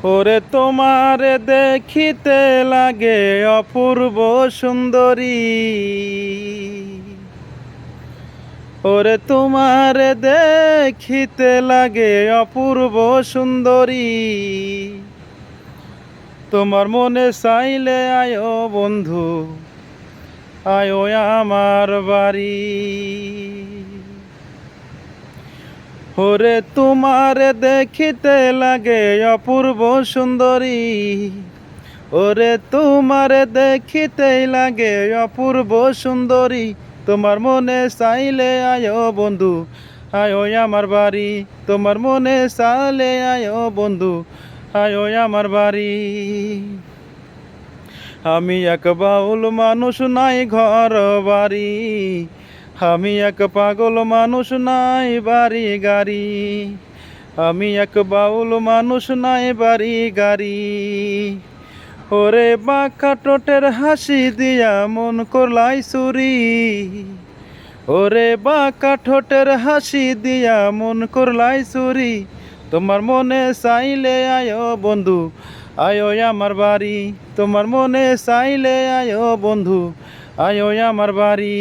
ওরে তোমার দেখিতে লাগে অপূর্ব সুন্দরী, ওরে তোমার দেখিতে লাগে অপূর্ব সুন্দরী। তোমার মনে চাইলে আয়ো বন্ধু, আয়ো আমার বাড়ি। ওরে তোমার দেখিতে লাগে অপূর্ব সুন্দরী, ওরে তোমার দেখিতে লাগে অপূর্ব সুন্দরী। তোমার মনে চাইলে আয়ো বন্ধু, আয়ো আমার বাড়ি। তোমার মনে চাইলে আয়ো বন্ধু, আয়ো আমার বাড়ি। আমি এক বাউল মানুষ, নাই ঘর বাড়ি। আমি এক পাগল মানুষ, নাই বাড়ি গাড়ি। আমি এক বাউল মানুষ, নাই বাড়ি গাড়ি। ওরে বাঁকা ঠোঁটের হাসি দিয়া মন করলাই চুরি, ওরে বাঁকা ঠোঁটের হাসি দিয়া মন করলাই চুরি। তোমার মনে চাইলে আয়ো বন্ধু, আয়ো আমার বাড়ি। তোমার মনে চাইলে আয়ো বন্ধু, আয়ো আমার বাড়ি।